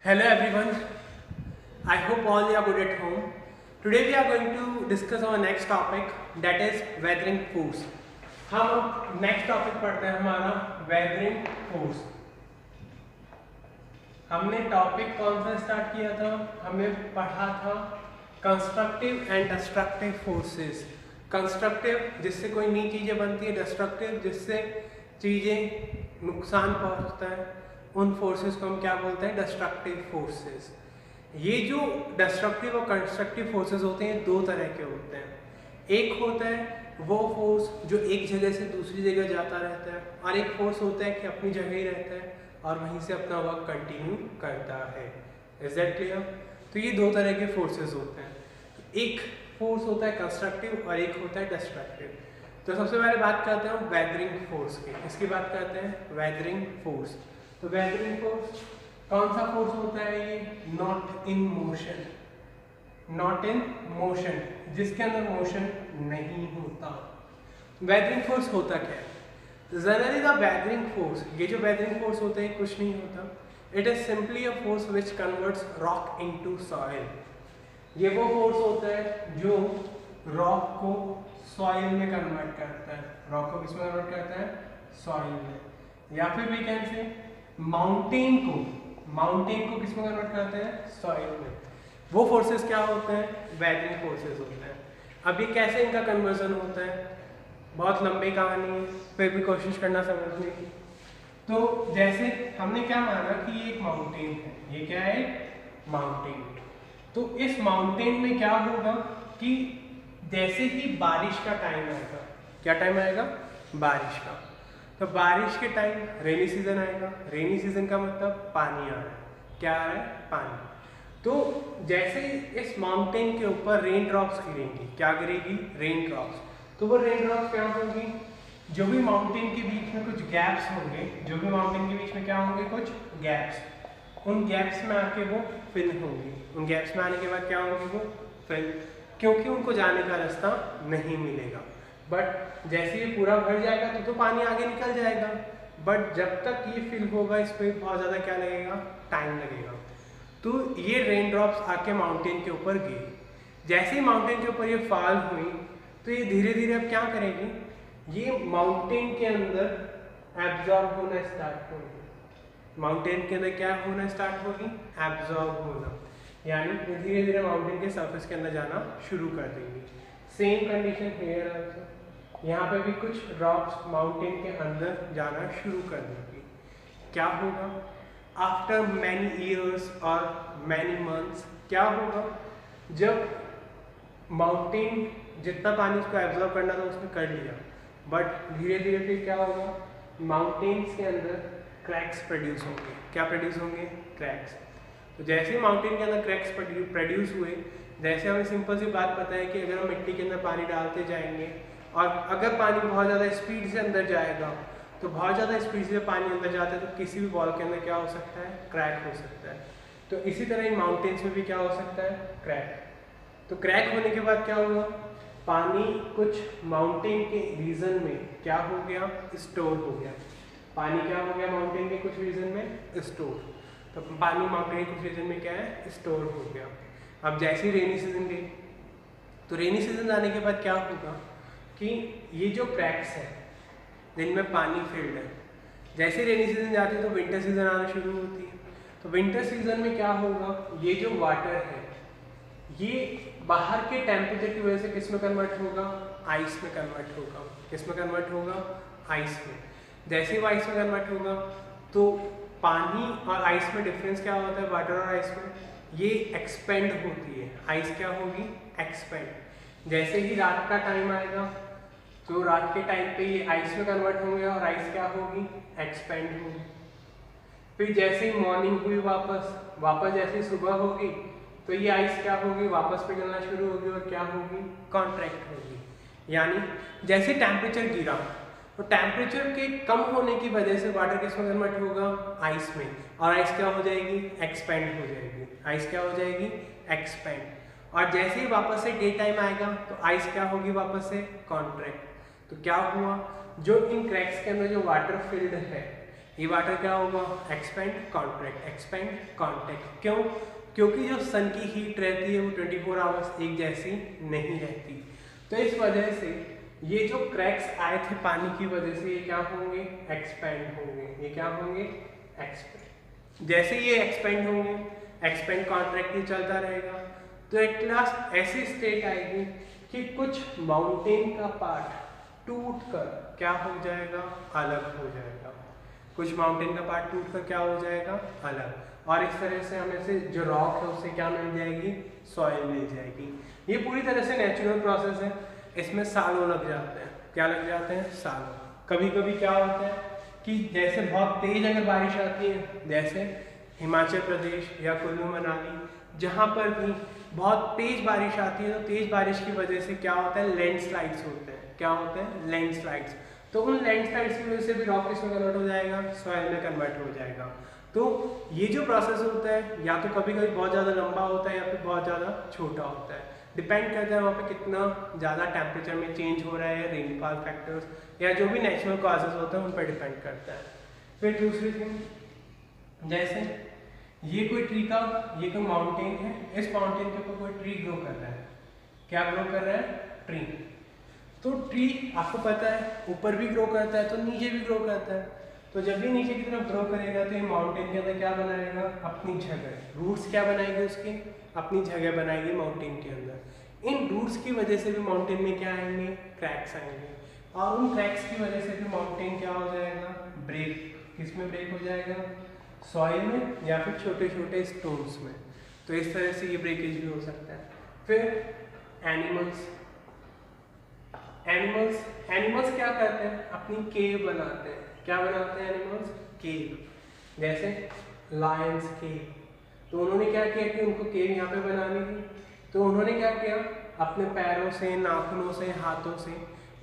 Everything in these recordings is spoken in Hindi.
Hello everyone, I hope all you are good at home. Today we are going to discuss our next topic, that is weathering force. हम अब नेक्स्ट टॉपिक पढ़ते हैं हमारा वेदरिंग फोर्स। हमने टॉपिक कौन सा स्टार्ट किया था? हमने पढ़ा था constructive and destructive forces. Constructive जिससे कोई नई चीज़ें बनती है, डिस्ट्रक्टिव जिससे चीज़ें नुकसान पहुंचता है, उन फोर्सेस को हम क्या बोलते हैं? Destructive forces. ये जो डिस्ट्रक्टिव और कंस्ट्रक्टिव फोर्सेस होते हैं दो तरह के होते हैं। एक होता है वो फोर्स जो एक जगह से दूसरी जगह जाता रहता है, और एक फोर्स होता है कि अपनी जगह ही रहता है और वहीं से अपना वर्क कंटिन्यू करता है। Is that clear? तो ये दो तरह के फोर्सेस होते हैं। एक फोर्स होता है कंस्ट्रक्टिव और एक होता है डिस्ट्रक्टिव। तो सबसे पहले बात करते हैं वेदरिंग फोर्स की। इसकी बात करते हैं वेदरिंग फोर्स। तो वेदरिंग फोर्स कौन सा फोर्स होता है? ये not in motion, not in motion, जिसके अंदर मोशन नहीं होता। वेदरिंग फोर्स होता क्या है? जनरली द वेदरिंग फोर्स, ये जो वेदरिंग फोर्स होता है कुछ नहीं होता, it is simply a force which converts rock into soil. ये वो फोर्स होता है जो रॉक को सॉइल में कन्वर्ट करता है। रॉक को किसमें कन्वर्ट करता है? सॉइल में। या फिर वी कैन से माउंटेन को किसमें कन्वर्ट करते हैं? सॉइल में। वो फोर्सेस क्या होते हैं? वेदरिंग फोर्सेस होते हैं। अब ये कैसे इनका कन्वर्जन होता है? बहुत लंबी कहानी है, फिर भी कोशिश करना समझने की। तो जैसे हमने क्या माना कि ये एक माउंटेन है, ये क्या है? माउंटेन। तो इस माउंटेन में क्या होगा कि जैसे ही बारिश का टाइम आएगा, क्या टाइम आएगा? बारिश का। तो बारिश के टाइम रेनी सीजन आएगा। रेनी सीजन का मतलब पानी आ रहा है। क्या आ रहा है? पानी। तो जैसे इस माउंटेन के ऊपर रेन ड्रॉप्स गिरेंगी, क्या गिरेगी? Rain drops. तो वो रेन ड्रॉप्स क्या होंगी? जो भी माउंटेन के बीच में कुछ गैप्स होंगे, जो भी माउंटेन के बीच में क्या होंगे? कुछ गैप्स। उन गैप्स में आके वो फिल होंगी। उन गैप्स में आने के बाद क्या होंगी? वो फिल, क्योंकि उनको जाने का रास्ता नहीं मिलेगा। बट जैसे ये पूरा भर जाएगा तो पानी आगे निकल जाएगा। बट जब तक ये फिल होगा इस पर बहुत ज़्यादा क्या लगेगा? टाइम लगेगा। तो ये रेन ड्रॉप्स आके माउंटेन के ऊपर गिरी। जैसे ही माउंटेन के ऊपर ये फॉल हुई तो ये धीरे धीरे अब क्या करेगी? ये माउंटेन के अंदर एब्जॉर्ब होना स्टार्ट होगी। माउंटेन के अंदर क्या होना स्टार्ट होगी? एब्जॉर्ब होना, यानी धीरे धीरे माउंटेन के सरफेस के अंदर जाना शुरू कर देंगी। सेम कंडीशन हियर आल्सो, यहाँ पे भी कुछ ड्रॉप्स माउंटेन के अंदर जाना शुरू कर देंगी। क्या होगा? आफ्टर मैनी ईयर्स और मैनी मंथ्स क्या होगा? जब माउंटेन जितना पानी उसको एब्जॉर्ब करना था उसने कर लिया, बट धीरे धीरे फिर क्या होगा? माउंटेन्स के अंदर क्रैक्स प्रोड्यूस होंगे। क्या प्रोड्यूस होंगे? क्रैक्स। तो जैसे ही माउंटेन के अंदर क्रैक्स प्रोड्यूस हुए, जैसे हमें सिंपल सी बात पता है कि अगर हम मिट्टी के अंदर पानी डालते जाएंगे और अगर पानी बहुत ज़्यादा स्पीड से अंदर जाएगा, तो बहुत ज़्यादा स्पीड से पानी अंदर जाता है तो किसी भी बॉल के अंदर क्या हो सकता है? क्रैक हो सकता है। तो इसी तरह इन माउंटेन्स में भी क्या हो सकता है? क्रैक। तो क्रैक होने के बाद क्या हुआ? पानी कुछ माउंटेन के रीजन में क्या हो गया? स्टोर हो गया। पानी क्या हो गया? माउंटेन के कुछ रीजन में स्टोर। तो पानी माउंटेन के कुछ रीजन में क्या है? स्टोर हो गया। अब जैसे ही रेनी सीजन गई, तो रेनी सीजन आने के बाद क्या होगा कि ये जो क्रैक्स है जिनमें पानी फिल्ड है, जैसे रेनी सीजन जाती है तो विंटर सीजन आना शुरू होती है। तो विंटर सीजन में क्या होगा? ये जो वाटर है ये बाहर के टेम्परेचर की वजह से किस में कन्वर्ट होगा? आइस में कन्वर्ट होगा। किस में कन्वर्ट होगा? आइस में। जैसे ही आइस में कन्वर्ट होगा तो पानी और आइस में डिफरेंस क्या होता है? वाटर और आइस में ये एक्सपेंड होती है। आइस क्या होगी? एक्सपेंड। जैसे ही रात का टाइम आएगा तो रात के टाइम पे ये आइस में कन्वर्ट होंगे और आइस क्या होगी? एक्सपेंड होगी। फिर जैसे ही मॉर्निंग हुई वापस जैसे ही सुबह होगी तो ये आइस क्या होगी? वापस पिघलना शुरू होगी और क्या होगी? कॉन्ट्रैक्ट होगी। यानी जैसे टेम्परेचर गिरा तो टेम्परेचर के कम होने की वजह से वाटर किस में कन्वर्ट होगा? आइस में। और आइस क्या हो जाएगी? एक्सपेंड हो जाएगी। आइस क्या हो जाएगी? एक्सपेंड। और जैसे ही वापस से डे टाइम आएगा तो आइस क्या होगी? वापस से कॉन्ट्रैक्ट। तो क्या हुआ? जो इन क्रैक्स के अंदर जो वाटर फिल्ड है ये वाटर क्या होगा, एक्सपेंड कॉन्ट्रैक्ट, एक्सपेंड कॉन्ट्रैक्ट। क्यों? क्योंकि जो सन की हीट रहती है वो 24 आवर्स एक जैसी नहीं रहती। तो इस वजह से ये जो क्रैक्स आए थे पानी की वजह से, ये क्या होंगे, एक्सपेंड होंगे। ये क्या होंगे, एक्सपेंड। जैसे ये एक्सपेंड होंगे, एक्सपेंड कॉन्ट्रैक्ट ही चलता रहेगा, तो एट लास्ट ऐसी स्टेट आएगी कि कुछ माउंटेन का पार्ट टूटकर क्या हो जाएगा, अलग हो जाएगा। कुछ माउंटेन का पार्ट टूटकर क्या हो जाएगा, अलग। और इस तरह से हमें से जो रॉक है उससे क्या मिल जाएगी, सॉइल मिल जाएगी। ये पूरी तरह से नेचुरल प्रोसेस है, इसमें सालों लग जाते हैं। क्या लग जाते हैं, सालों। कभी कभी क्या होता है कि जैसे बहुत तेज अगर बारिश आती है, जैसे हिमाचल प्रदेश या कुल्लू मनाली, जहाँ पर भी बहुत तेज बारिश आती है, तो तेज बारिश की वजह से क्या होता है, लैंडस्लाइड्स होते हैं। क्या होते हैं, लैंडस्लाइड्स। तो उन लैंडस्लाइड्स की वजह से भी रॉक किसमें कन्वर्ट हो जाएगा, सॉइल में कन्वर्ट हो जाएगा। तो ये जो प्रोसेस होता है, या तो कभी कभी बहुत ज़्यादा लंबा होता है या फिर बहुत ज़्यादा छोटा होता है। डिपेंड करता है वहाँ पे कितना ज़्यादा टेम्परेचर में चेंज हो रहा है, रेनफॉल फैक्टर्स या जो भी नेचुरल कॉजेज होते हैं उन पर डिपेंड करता है। फिर दूसरी थिंग, जैसे ये कोई ट्री का, ये कोई माउंटेन है, इस माउंटेन के ऊपर कोई ट्री ग्रो कर रहा है। क्या ग्रो कर रहा है, ट्री। तो ट्री आपको पता है ऊपर भी ग्रो करता है तो नीचे भी ग्रो करता है। तो जब भी नीचे की तरफ ग्रो करेगा तो ये माउंटेन के अंदर क्या बनाएगा, अपनी जगह। रूट्स क्या बनाएगी उसकी, अपनी जगह बनाएगी माउंटेन के अंदर। इन रूट्स की वजह से भी माउंटेन में क्या आएंगे, क्रैक्स आएंगे। और उन क्रैक्स की वजह से भी माउंटेन क्या हो जाएगा, ब्रेक। किस में ब्रेक हो जाएगा, सॉइल में या फिर छोटे छोटे स्टोन्स में। तो इस तरह से ये ब्रेकेज भी हो सकता है। फिर एनिमल्स, एनिमल्स क्या करते हैं, अपनी केव बनाते हैं। क्या बनाते हैं एनिमल्स, केव। जैसे लायंस केव, तो उन्होंने क्या किया कि उनको केव यहाँ पे बनानी थी, तो उन्होंने क्या किया, अपने पैरों से, नाखूनों से, हाथों से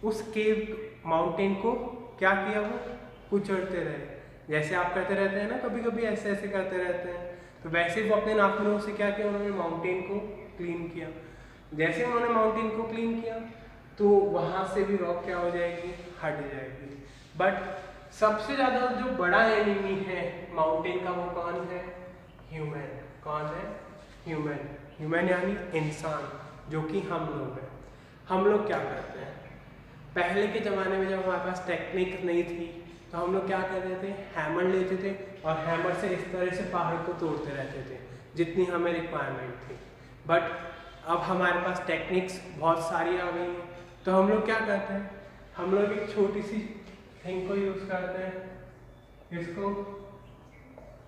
उस केव माउंटेन को क्या किया, वो कुचलते रहे। जैसे आप करते रहते हैं ना, कभी कभी ऐसे ऐसे करते रहते हैं, तो वैसे वो अपने नाखूनों से क्या किया, उन्होंने माउंटेन को क्लीन किया। जैसे उन्होंने माउंटेन को क्लीन किया तो वहाँ से भी रॉक क्या हो जाएगी, हट जाएगी। बट सबसे ज़्यादा जो बड़ा एनिमी है माउंटेन का, वो कौन है, ह्यूमन। कौन है, ह्यूमन। ह्यूमन यानी इंसान, जो कि हम लोग हैं। हम लोग क्या करते हैं, पहले के ज़माने में जब हमारे पास टेक्निक नहीं थी तो हम लोग क्या करते थे, हैमर लेते थे और हैमर से इस तरह से पहाड़ को तोड़ते रहते थे जितनी हमें रिक्वायरमेंट थी। बट अब हमारे पास टेक्निक्स बहुत सारी आ गई हैं, तो हम लोग क्या करते हैं, हम लोग एक छोटी सी थिंग को यूज़ करते हैं,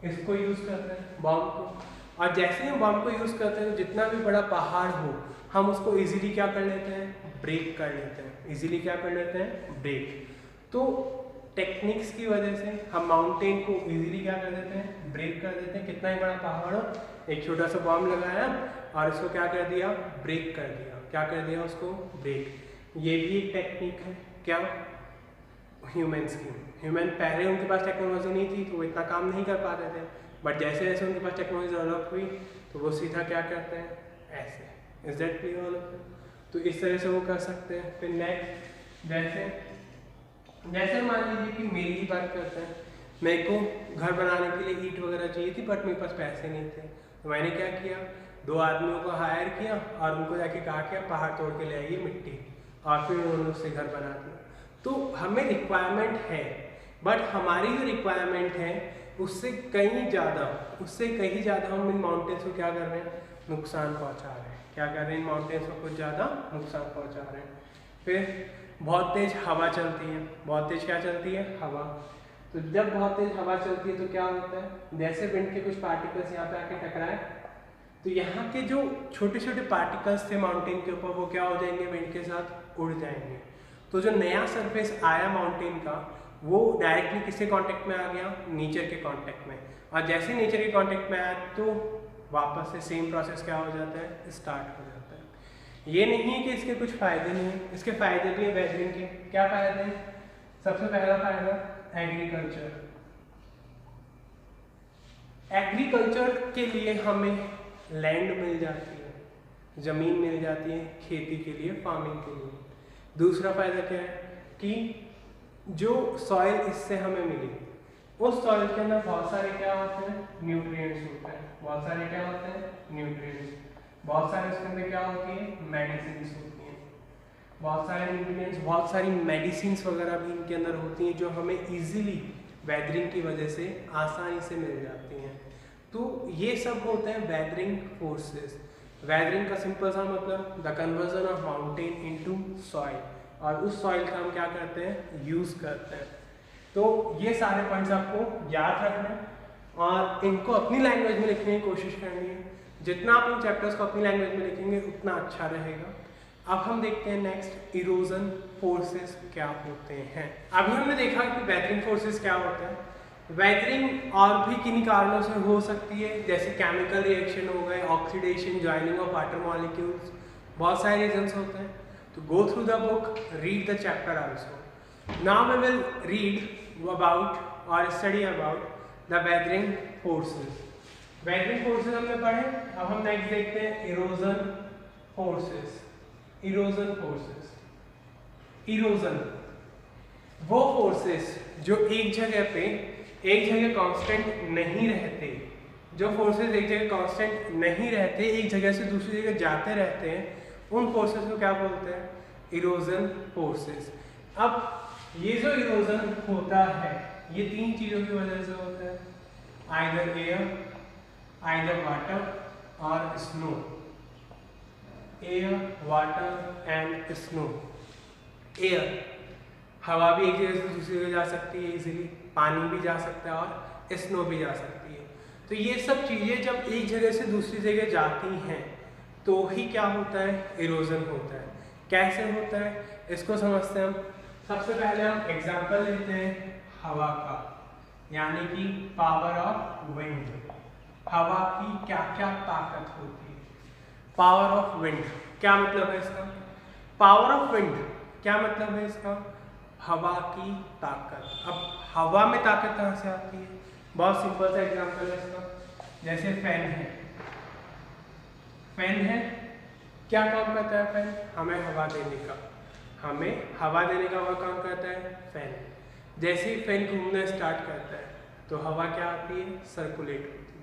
इसको यूज़ करते हैं, बॉम्ब को। और जैसे हम बॉम्ब को यूज़ करते हैं तो जितना भी बड़ा पहाड़ हो, हम उसको इजीली क्या कर लेते हैं, ब्रेक कर लेते हैं। इजीली क्या कर लेते हैं, ब्रेक। तो टेक्निक्स की वजह से हम माउंटेन को इजीली क्या कर देते हैं, ब्रेक कर देते हैं। कितना ही बड़ा पहाड़ हो, एक छोटा सा बॉम्ब लगाया और इसको क्या कर दिया, ब्रेक कर दिया। क्या कर दिया, उसको ब्रेक। ये भी एक टेक्निक है, क्या, ह्यूमन्स की। ह्यूमन पहले उनके पास टेक्नोलॉजी नहीं थी तो वो इतना काम नहीं कर पाते थे, बट जैसे जैसे उनके पास टेक्नोलॉजी डेवलप हुई तो वो सीधा क्या करते हैं, ऐसे। Is that clear all of you? तो इस तरह से वो कर सकते हैं। फिर नेक्स्ट, जैसे मान लीजिए कि मेरी ही बात करते हैं, मेरे को घर बनाने के लिए ईंट वगैरह चाहिए थी बट मेरे पास पैसे नहीं थे, तो मैंने क्या किया, 2 आदमियों को हायर किया और उनको जाके कहा कि पहाड़ तोड़ के ले आइए मिट्टी, और फिर उन्होंने उससे घर बना दिया। तो हमें रिक्वायरमेंट है, बट हमारी जो रिक्वायरमेंट है उससे कहीं ज़्यादा हम इन माउंटेन्स को क्या कर रहे हैं, नुकसान पहुंचा रहे हैं। क्या कर रहे हैं, इन माउंटेन्स को कुछ ज़्यादा नुकसान पहुंचा रहे हैं। फिर बहुत तेज़ हवा चलती है, बहुत तेज़ क्या चलती है, हवा। तो जब बहुत तेज़ हवा चलती है तो क्या होता है, जैसे विंड के कुछ पार्टिकल्स यहाँ पे आके टकराए तो यहाँ के जो छोटे छोटे पार्टिकल्स थे माउंटेन के ऊपर, वो क्या हो जाएंगे, विंड के साथ उड़ जाएंगे। तो जो नया सरफेस आया माउंटेन का, वो डायरेक्टली किसके कांटेक्ट में आ गया, नेचर के कांटेक्ट में। और जैसे नेचर के कांटेक्ट में आया तो वापस से सेम प्रोसेस क्या हो जाता है, स्टार्ट हो जाता है। ये नहीं है कि इसके कुछ फ़ायदे नहीं हैं, इसके फ़ायदे भी हैं वेदरिंग के। क्या फ़ायदे हैं, सबसे पहला फ़ायदा एग्रीकल्चर। एग्रीकल्चर के लिए हमें लैंड मिल जाती है, ज़मीन मिल जाती है खेती के लिए, फार्मिंग के लिए। दूसरा फ़ायदा क्या है कि जो सॉइल इससे हमें मिली, उस सॉइल के अंदर बहुत सारे क्या होते हैं, न्यूट्रिएंट्स होते हैं, बहुत सारे क्या होते हैं, न्यूट्रिएंट्स, बहुत सारे उसके अंदर क्या होती है, मेडिसिन होती हैं, बहुत सारे न्यूट्रिएंट्स, बहुत सारी मेडिसिन वगैरह भी इनके अंदर होती हैं जो हमें इजीली वेदरिंग की वजह से आसानी से मिल जाती हैं। तो ये सब होते हैं वेदरिंग फोर्सेस। वेदरिंग का सिंपल सा मतलब the conversion of mountain into soil, और उस सॉइल का हम क्या करते हैं, यूज करते हैं। तो ये सारे पॉइंट्स आपको याद रखना है और इनको अपनी लैंग्वेज में लिखने की कोशिश करनी है। जितना आप इन चैप्टर्स को अपनी लैंग्वेज में लिखेंगे उतना अच्छा रहेगा। अब हम देखते हैं नेक्स्ट इरोजन फोर्सेस क्या होते हैं। अभी हमने देखा कि वेदरिंग फोर्सेस क्या होते हैं। वेदरिंग और भी किन्हीं कारणों से हो सकती है, जैसे केमिकल रिएक्शन हो गए, oxidation, joining of water molecules, बहुत सारे रीजंस होते हैं। तो go through the book, read the chapter also. Now we will read about और study about the weathering forces. Weathering forces हमने पढ़े, अब हम नेक्स्ट देखते हैं erosion forces. Erosion forces, erosion वो फोर्सेस जो एक जगह कांस्टेंट नहीं रहते, जो फोर्सेस एक जगह कांस्टेंट नहीं रहते, एक जगह से दूसरी जगह जाते रहते हैं, उन फोर्सेस को क्या बोलते हैं, इरोजन फोर्सेस। अब ये जो इरोजन होता है ये तीन चीजों की वजह से होता है, आइदर एयर, आइदर वाटर और snow. Air, water and snow. Air, हवा भी एक जगह से दूसरी जगह जा सकती है इजीली, पानी भी जा सकता है और स्नो भी जा सकती है। तो ये सब चीज़ें जब एक जगह से दूसरी जगह जाती हैं तो ही क्या होता है, इरोजन होता है। कैसे होता है इसको समझते हैं हम। सबसे पहले हम एग्जाम्पल लेते हैं हवा का, यानी कि पावर ऑफ विंड। हवा की क्या क्या ताकत होती है। पावर ऑफ विंड क्या मतलब है इसका, पावर ऑफ विंड क्या मतलब है इसका, हवा की ताकत। अब हवा में ताकत कहाँ से आती है, बहुत सिंपल सा एग्जांपल है इसका। जैसे फैन है, फैन है, क्या काम करता है फैन, हमें हवा देने का, हमें हवा देने का वह काम करता है फैन। जैसे ही फैन घूमना स्टार्ट करता है तो हवा क्या आती है, सर्कुलेट होती है।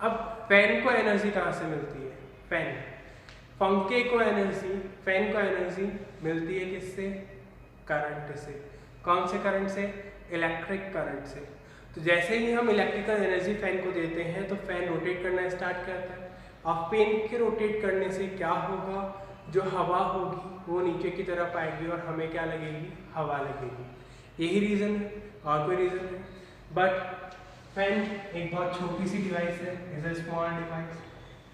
अब फैन को एनर्जी कहाँ से मिलती है, फैन, पंखे को एनर्जी, फैन को एनर्जी मिलती है किससे, करंट से। कौन से करंट से, इलेक्ट्रिक करंट से। तो जैसे ही हम इलेक्ट्रिकल एनर्जी फैन को देते हैं तो फैन रोटेट करना स्टार्ट करता है, और फैन के रोटेट करने से क्या होगा, जो हवा होगी वो नीचे की तरफ आएगी और हमें क्या लगेगी, हवा लगेगी। यही रीज़न है, और कोई रीज़न नहीं। बट फैन एक बहुत छोटी सी डिवाइस है, is a small device,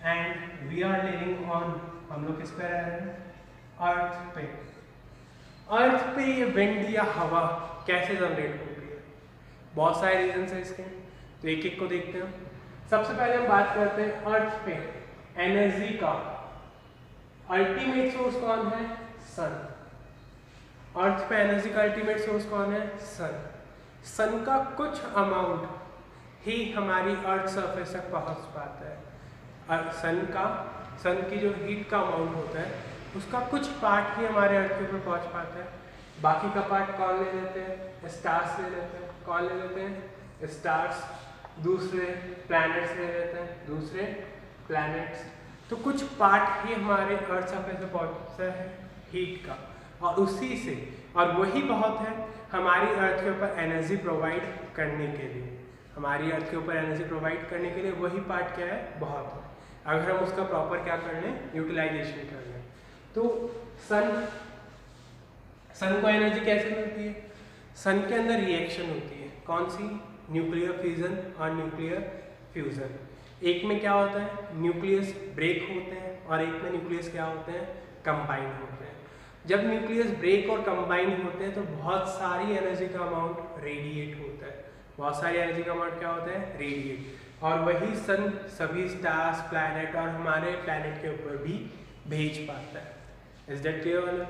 and we are living on, हम लोग किस पे रह रहे हैं, अर्थ पे। अर्थ पे ये विंड या हवा कैसे जनरेट होती है, बहुत सारे रीजन है इसके, तो एक एक को देखते हैं। सबसे पहले हम बात करते हैं अर्थ पे एनर्जी का अल्टीमेट सोर्स कौन है, सन। अर्थ पे एनर्जी का अल्टीमेट सोर्स कौन है, सन। सन का कुछ अमाउंट ही हमारी अर्थ सरफेस तक पहुंच पाता है। सन की जो हीट का अमाउंट होता है उसका कुछ पार्ट ही हमारे अर्थ के ऊपर पहुंच पाता है, बाकी का पार्ट कौन ले लेते हैं, स्टार्स ले लेते हैं। कौन ले लेते हैं, स्टार्स। दूसरे प्लैनेट्स ले लेते हैं, दूसरे प्लैनेट्स। तो कुछ पार्ट ही हमारे अर्थ सरफेस पे पहुंचता है हीट का, और उसी से, और वही बहुत है हमारी अर्थ के ऊपर एनर्जी प्रोवाइड करने के लिए। हमारी अर्थ के ऊपर एनर्जी प्रोवाइड करने के लिए वही पार्ट क्या है, बहुत है, अगर हम उसका प्रॉपर क्या कर लें, यूटिलाइजेशन कर लें। तो सन को एनर्जी कैसे मिलती है, सन के अंदर रिएक्शन होती है, कौन सी, न्यूक्लियर फिजन और न्यूक्लियर फ्यूजन। एक में क्या होता है, न्यूक्लियस ब्रेक होते हैं, और एक में न्यूक्लियस क्या होते हैं, कंबाइन होते हैं। जब न्यूक्लियस ब्रेक और कंबाइन होते हैं तो बहुत सारी एनर्जी का अमाउंट रेडिएट होता है, बहुत सारी एनर्जी का अमाउंट क्या होता है, रेडिएट। और वही सन सभी स्टार्स, प्लैनेट और हमारे प्लैनेट के ऊपर भी भेज पाता है। इज दैट क्लियर वाले?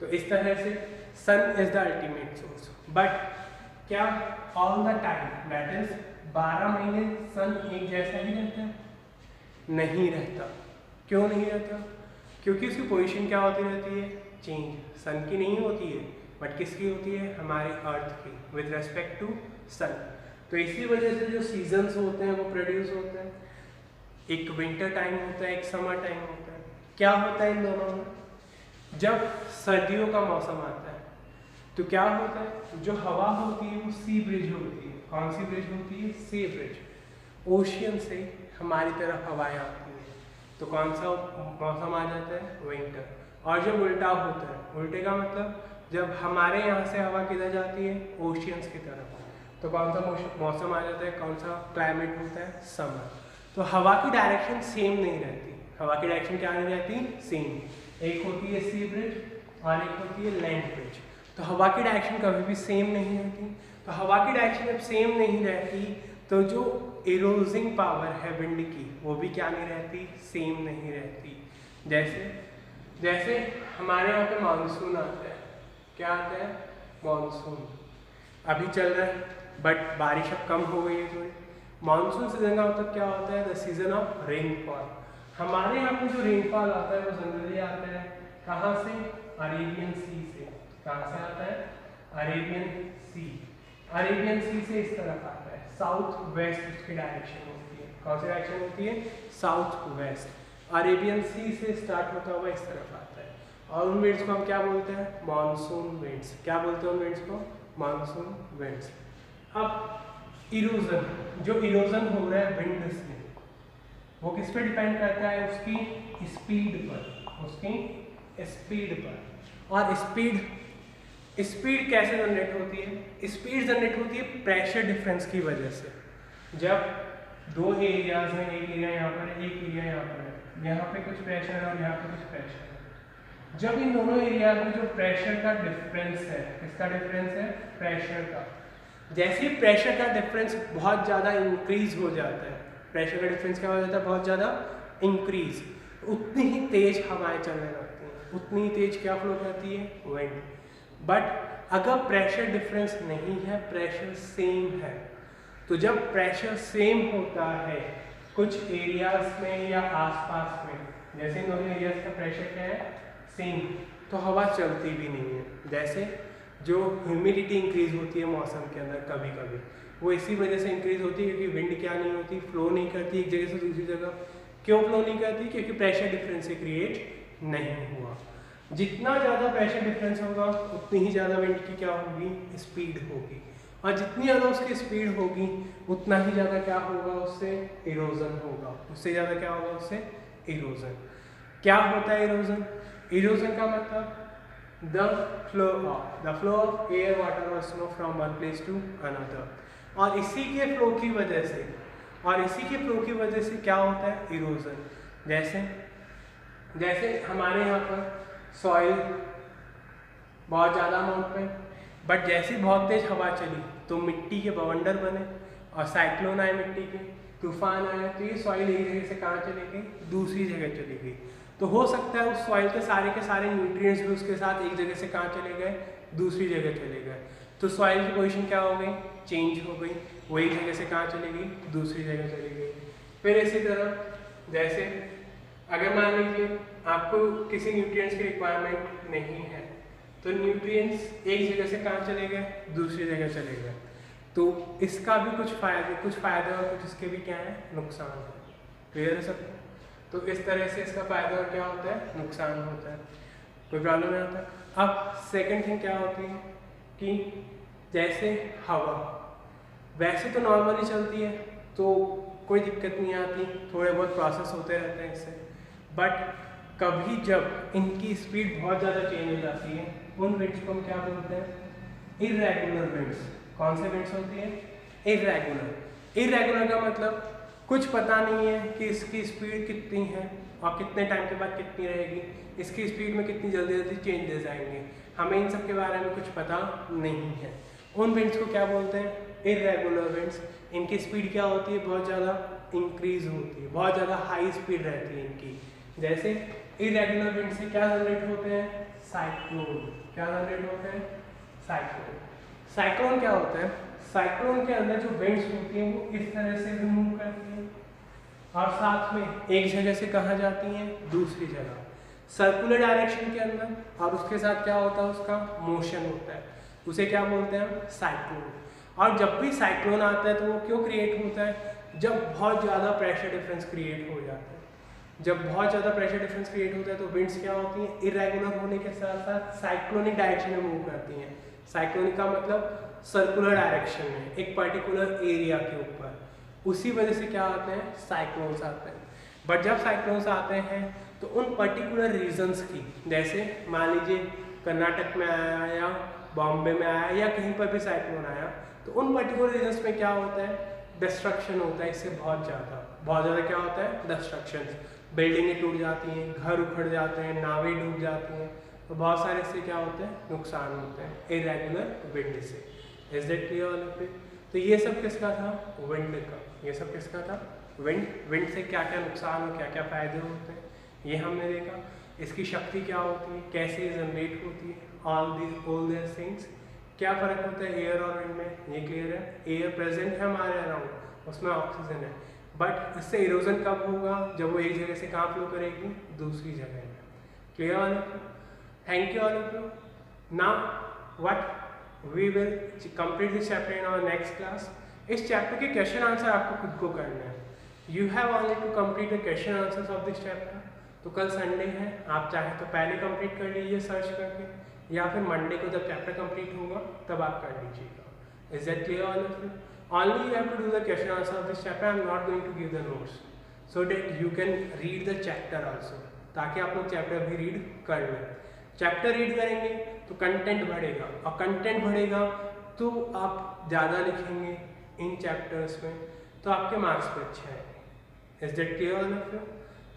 तो इस तरह से sun is the ultimate source. But क्या all the time, that is 12 महीने सन एक जैसा ही रहता है? नहीं रहता। क्यों नहीं रहता? क्योंकि उसकी पोजीशन क्या होती रहती है, चेंज। सन की नहीं होती है, बट किसकी होती है, हमारे अर्थ की, विद रेस्पेक्ट टू सन। तो इसी वजह से जो सीजन्स होते हैं वो प्रोड्यूस होते हैं। एक विंटर टाइम होता है, एक समर टाइम होता है। क्या होता है इन दोनों में? जब सर्दियों का मौसम आता है तो क्या होता है, जो हवा होती है वो सी ब्रिज होती है। कौन सी ब्रिज होती है? सी ब्रिज। ओशियन से हमारी तरफ हवाएं आती हैं, तो कौन सा मौसम आ जाता है? विंटर। और जब उल्टा होता है, उल्टे का मतलब जब हमारे यहाँ से हवा किधर जाती है? ओशियंस की तरफ, तो कौन सा मौसम आ जाता है? कौन सा क्लाइमेट होता है? समर। तो हवा की डायरेक्शन सेम नहीं रहती। हवा की डायरेक्शन क्या नहीं रहती? सेम। एक होती है सी ब्रिज और एक होती है लैंड ब्रिज। तो हवा की डायरेक्शन कभी भी सेम नहीं रहती। तो हवा की डायरेक्शन जब सेम नहीं रहती तो जो इरोजिंग पावर है विंड की वो भी क्या नहीं रहती? सेम नहीं रहती। जैसे हमारे यहाँ पे मानसून आता है। क्या आता है? मानसून अभी चल रहा है, बट बारिश अब कम हो गई है थोड़ी। मानसून सीजन का मतलब क्या होता है? The season of rainfall. हमारे यहाँ पे जो रेनफॉल आता है वो जनरली आता है कहाँ से? अरेबियन सी से। कहाँ से आता है? अरेबियन सी। अरेबियन सी से इस तरफ आता है, साउथ वेस्ट उसकी डायरेक्शन होती है। कौन सी डायरेक्शन होती है? South west. अरेबियन सी से स्टार्ट होता हुआ इस तरफ आता है। और उन विंड्स को हम क्या बोलते हैं? Monsoon winds. क्या बोलते हैं उन विंड्स को? Monsoon winds. अब इरोजन, जो इरोजन हो रहा है विंड से, वो किस पे डिपेंड करता है? उसकी स्पीड पर। उसकी स्पीड पर। और स्पीड कैसे जनरेट होती है? स्पीड जनरेट होती है प्रेशर डिफरेंस की वजह से। जब दो एरियाज में, एक एरिया यहाँ पर है, एक एरिया यहाँ पर है, यहाँ पे कुछ प्रेशर है और यहाँ पे कुछ प्रेशर है। जब इन दोनों एरियाज में जो प्रेशर का डिफरेंस है, किसका डिफरेंस है? प्रेशर का। जैसे ही प्रेशर का डिफरेंस बहुत ज़्यादा इंक्रीज हो जाता है, प्रेशर का डिफरेंस क्या हो जाता है? बहुत ज़्यादा इंक्रीज, उतनी ही तेज हवाएं चलने लगती हैं, उतनी ही तेज क्या फ्लो करती है? विंड। बट अगर प्रेशर डिफरेंस नहीं है, प्रेशर सेम है, तो जब प्रेशर सेम होता है कुछ एरियाज में या आसपास में, जैसे इन दोनों एरियाज का प्रेशर क्या है? सेम, तो हवा चलती भी नहीं है। जैसे जो ह्यूमिडिटी इंक्रीज होती है मौसम के अंदर कभी कभी, वो इसी वजह से इंक्रीज होती है क्योंकि विंड क्या नहीं होती? फ्लो नहीं करती एक जगह से दूसरी जगह। क्यों फ्लो नहीं करती? क्योंकि प्रेशर डिफरेंस से क्रिएट नहीं हुआ। जितना ज़्यादा प्रेशर डिफरेंस होगा उतनी ही ज़्यादा विंड की क्या होगी? स्पीड होगी। और जितनी ज़्यादा उसकी स्पीड होगी उतना ही ज़्यादा क्या होगा? उससे इरोजन होगा। उससे ज़्यादा क्या होगा? उससे इरोजन। क्या होता है इरोजन? इरोजन का मतलब the flow of air, water और snow from one place to another. और इसी के फ्लो की वजह से क्या होता है? इरोजन। जैसे हमारे यहाँ पर सॉइल बहुत ज़्यादा अमाउंट में, बट जैसे बहुत तेज हवा चली तो मिट्टी के बवंडर बने और साइक्लोन आए, मिट्टी के तूफान आए, तो ये सॉइल एक जगह से कहाँ चली गई? दूसरी जगह चली गई। तो हो सकता है उस सॉइल के सारे न्यूट्रिएंट्स भी उसके साथ एक जगह से कहाँ चले गए? दूसरी जगह चले गए। तो सॉइल की पोजीशन क्या हो गई? चेंज हो गई। वो एक जगह से कहाँ चली गई? दूसरी जगह चली गई। फिर इसी तरह जैसे अगर मान लीजिए आपको किसी न्यूट्रिएंट्स की रिक्वायरमेंट नहीं है, तो न्यूट्रिएंट्स एक जगह से कहाँ चले गए? दूसरी जगह चले गए। तो इसका भी कुछ फायदे और कुछ इसके भी क्या है? नुकसान है। क्लियर है सबको? तो इस तरह से इसका फायदा और क्या होता है? नुकसान होता है। कोई प्रॉब्लम नहीं आता। अब सेकंड थिंग क्या होती है कि जैसे हवा वैसे तो नॉर्मली चलती है तो कोई दिक्कत नहीं आती, थोड़े बहुत प्रोसेस होते रहते हैं इससे, बट कभी जब इनकी स्पीड बहुत ज़्यादा चेंज हो जाती है उन विंड्स को हम क्या बोलते हैं? Irregular winds. कौन से विंड्स होती है? इर्रेगुलर का मतलब कुछ पता नहीं है कि इसकी स्पीड कितनी है और कितने टाइम के बाद कितनी रहेगी, इसकी स्पीड में कितनी जल्दी चेंजेस आएंगे, हमें इन सब के बारे में कुछ पता नहीं है। उन विंड्स को क्या बोलते हैं? Irregular winds. इनकी स्पीड क्या होती है? बहुत ज़्यादा इंक्रीज होती है, बहुत ज़्यादा हाई स्पीड रहती है इनकी। जैसे इर्रेगुलर विंड से क्या जनरेट होते हैं? साइक्लोन। क्या जनरेट होते हैं? साइक्लोन। साइक्लोन क्या होता है? साइक्लोन के अंदर जो विंड्स होती हैं वो इस तरह से भी मूव करती हैं और साथ में एक जगह से कहाँ जाती हैं? दूसरी जगह, सर्कुलर डायरेक्शन के अंदर। और उसके साथ क्या होता है? उसका मोशन होता है, उसे क्या बोलते हैं हम? साइक्लोन। और जब भी साइक्लोन आता है तो वो क्यों क्रिएट होता है? जब बहुत ज़्यादा प्रेशर डिफरेंस क्रिएट हो जाता है। जब बहुत ज़्यादा प्रेशर डिफरेंस क्रिएट होता है तो विंड्स क्या होती हैं? इरेगुलर होने के साथ साथ साइक्लोनिक डायरेक्शन में मूव करती हैं। साइक्लोनिक का मतलब सर्कुलर डायरेक्शन में, एक पर्टिकुलर एरिया के ऊपर। उसी वजह से क्या आते हैं? साइक्लोन्स आते हैं। बट जब साइक्लोन्स आते हैं तो उन पर्टिकुलर रीजन्स की, जैसे मान लीजिए कर्नाटक में आया या बॉम्बे में आया या कहीं पर भी साइक्लोन आया, तो उन पर्टिकुलर रीजन्स में क्या होता है? डिस्ट्रक्शन होता है। इससे बहुत ज़्यादा क्या होता है? डिस्ट्रक्शन। बिल्डिंगें टूट जाती हैं, घर उखड़ जाते हैं, नावें डूब जाती हैं, तो बहुत सारे इससे क्या होते हैं? नुकसान होते हैं इरेगुलर विंड से। Is that clear all of you? तो ये सब किसका था? विंड का। ये सब किसका था? विंड। विंड से क्या क्या नुकसान और क्या क्या फायदे होते हैं ये हमने देखा। इसकी शक्ति क्या होती है, कैसे जनरेट होती है, ऑल दिस थिंग्स। क्या फ़र्क होता है एयर और विंड में, ये क्लियर है। एयर प्रेजेंट है हमारे अराउंड, उसमें ऑक्सीजन है, बट इससे इरोजन कब होगा? जब वो एक जगह से कहाँ फ्लो करेगी? दूसरी जगह में। Clear all of you? Thank you all of you. Now what we will complete this chapter in our next class. इस चैप्टर के क्वेश्चन आंसर आपको खुद को करना है। You have only to complete the question answers of this chapter. तो कल संडे है, आप चाहे तो पहले कंप्लीट कर लीजिए सर्च करके, या फिर मंडे को जब चैप्टर कंप्लीट होगा तब आप कर लीजिएगा। Is that clear all of you? Only you have to do the question answer of this chapter. I am not going to give the notes so that you can read the chapter also, ताकि आप लोग चैप्टर भी रीड कर लें। चैप्टर रीड करेंगे तो कंटेंट बढ़ेगा, और कंटेंट बढ़ेगा तो आप ज़्यादा लिखेंगे इन चैप्टर्स में, तो आपके मार्क्स भी अच्छे आएंगे। Is that clear all of you?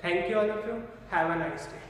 Thank you all of you. Have a nice day.